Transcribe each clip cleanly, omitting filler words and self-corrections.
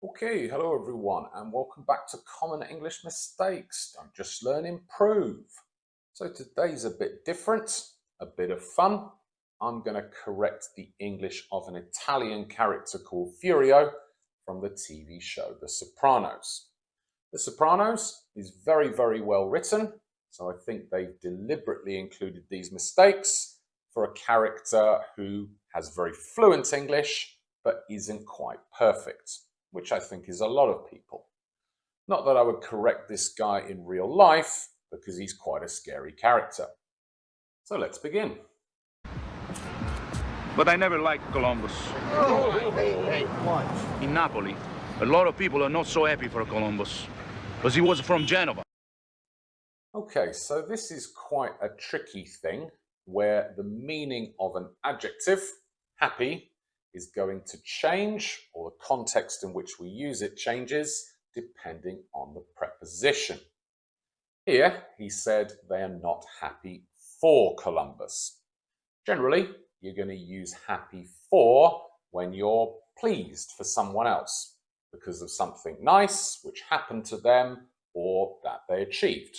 Okay, hello everyone, and welcome back to Common English Mistakes. Don't just learn, improve. So today's a bit different, a bit of fun. I'm going to correct the English of an Italian character called Furio from the TV show The Sopranos. The Sopranos is very, very well written, so I think they've deliberately included these mistakes for a character who has very fluent English but isn't quite perfect, which I think is a lot of people. Not that I would correct this guy in real life, because he's quite a scary character. So let's begin. But I never liked Columbus. Hey, what? In Napoli, a lot of people are not so happy for Columbus, because he was from Genova. Okay, so this is quite a tricky thing where the meaning of an adjective, happy, is going to change, or the context in which we use it changes, depending on the preposition. Here, he said they are not happy for Columbus. Generally, you're going to use happy for when you're pleased for someone else because of something nice which happened to them or that they achieved.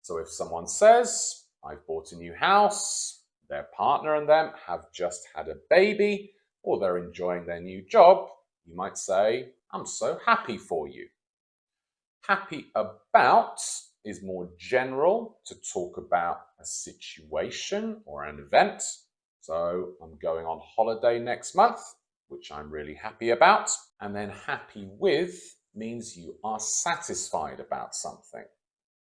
So if someone says, I've bought a new house, their partner and them have just had a baby, or they're enjoying their new job, you might say, I'm so happy for you. Happy about is more general to talk about a situation or an event. So I'm going on holiday next month, which I'm really happy about. And then happy with means you are satisfied about something.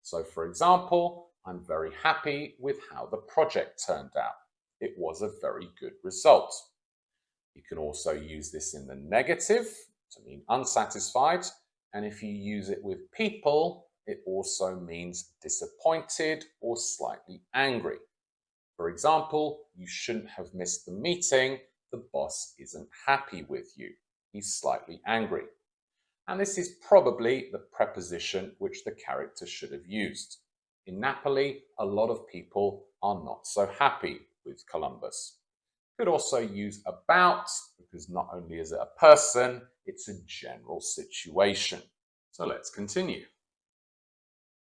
So for example, I'm very happy with how the project turned out. It was a very good result. You can also use this in the negative to mean unsatisfied. And if you use it with people, it also means disappointed or slightly angry. For example, you shouldn't have missed the meeting. The boss isn't happy with you. He's slightly angry. And this is probably the preposition which the character should have used. In Napoli, a lot of people are not so happy with Columbus. Could also use about, because not only is it a person, it's a general situation. So let's continue.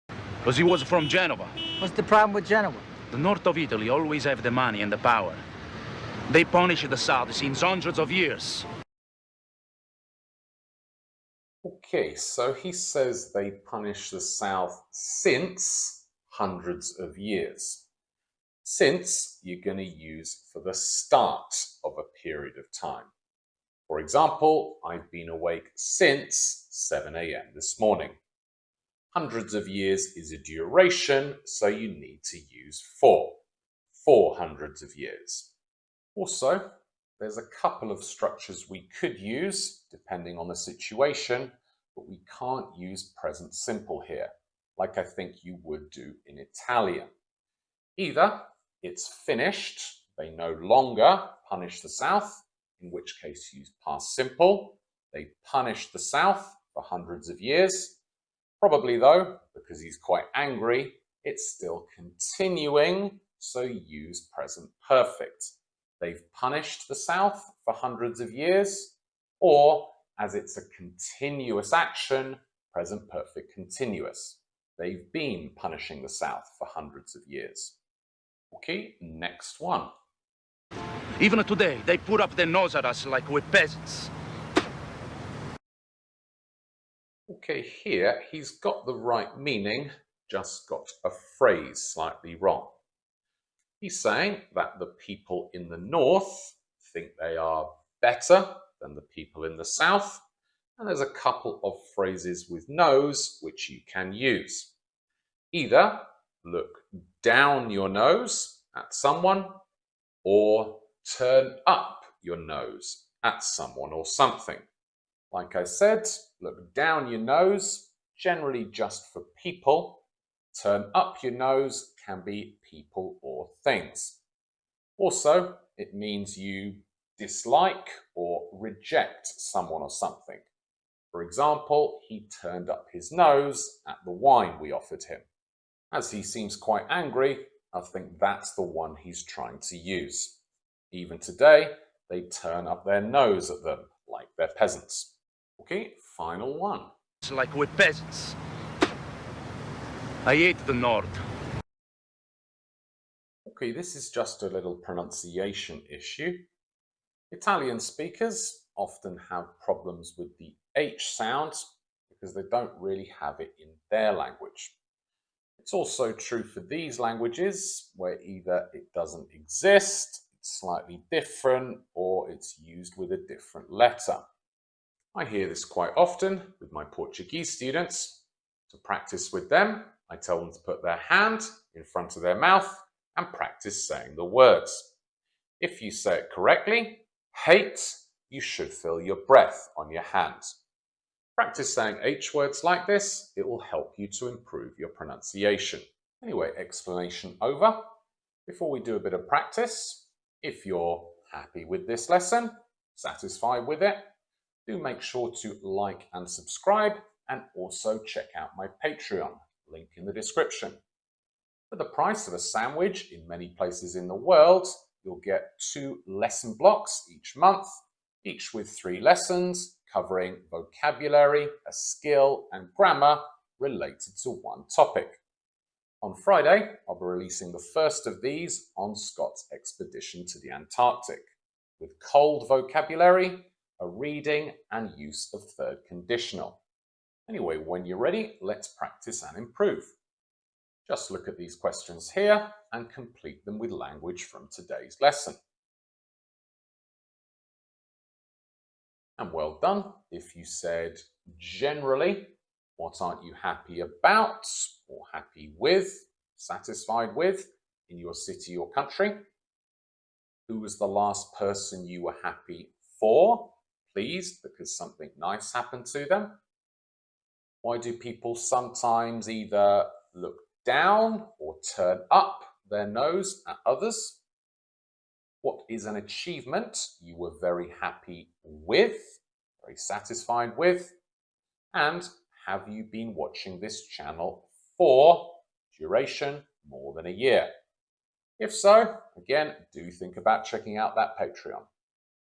Because he was from Genova. What's the problem with Genoa? The north of Italy always have the money and the power. They punish the south since hundreds of years. Okay, so he says they punish the South since hundreds of years. Since you're going to use for the start of a period of time. For example, I've been awake since 7 a.m. this morning. Hundreds of years is a duration, so you need to use for hundreds of years. Also, there's a couple of structures we could use depending on the situation, but we can't use present simple here, like I think you would do in Italian. Either it's finished, they no longer punish the South, in which case use past simple, they punished the South for hundreds of years. Probably though, because he's quite angry, it's still continuing, so use present perfect. They've punished the South for hundreds of years, or as it's a continuous action, present perfect continuous. They've been punishing the South for hundreds of years. Okay, next one. Even today, they put up their nose at us like we're peasants. Okay, here he's got the right meaning, just got a phrase slightly wrong. He's saying that the people in the north think they are better than the people in the south, and there's a couple of phrases with nose which you can use. Either look down your nose at someone, or turn up your nose at someone or something. Like I said, look down your nose, generally just for people. Turn up your nose can be people or things. Also, it means you dislike or reject someone or something. For example, he turned up his nose at the wine we offered him. As he seems quite angry, I think that's the one he's trying to use. Even today, they turn up their nose at them like they're peasants. Okay, final one. It's like we're peasants. I hate the North. Okay, this is just a little pronunciation issue. Italian speakers often have problems with the H sound because they don't really have it in their language. It's also true for these languages where either it doesn't exist, it's slightly different, or it's used with a different letter. I hear this quite often with my Portuguese students. To practice with them, I tell them to put their hand in front of their mouth and practice saying the words. If you say it correctly, hate, you should feel your breath on your hand. Practice saying H words like this, it will help you to improve your pronunciation. Anyway, explanation over. Before we do a bit of practice, if you're happy with this lesson, satisfied with it, do make sure to like and subscribe, and also check out my Patreon, link in the description. For the price of a sandwich in many places in the world, you'll get 2 lesson blocks each month, each with 3 lessons covering vocabulary, a skill, and grammar related to one topic. On Friday, I'll be releasing the first of these on Scott's expedition to the Antarctic, with cold vocabulary, a reading, and use of third conditional. Anyway, when you're ready, let's practice and improve. Just look at these questions here and complete them with language from today's lesson. And well done. If you said generally, what aren't you happy about or happy with, satisfied with in your city or country? Who was the last person you were happy for, pleased because something nice happened to them? Why do people sometimes either look down or turn up their nose at others? What is an achievement you were very happy with, very satisfied with? And have you been watching this channel for duration more than a year? If so, again, do think about checking out that Patreon.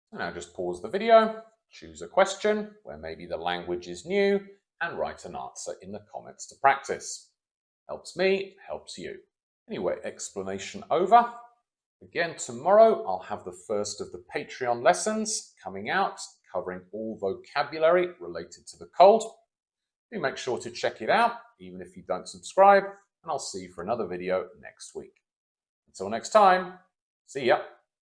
So now just pause the video, choose a question where maybe the language is new, and write an answer in the comments to practice. Helps me, helps you. Anyway, explanation over. Again, tomorrow I'll have the first of the Patreon lessons coming out, covering all vocabulary related to the cold. Do make sure to check it out, even if you don't subscribe, and I'll see you for another video next week. Until next time, see ya.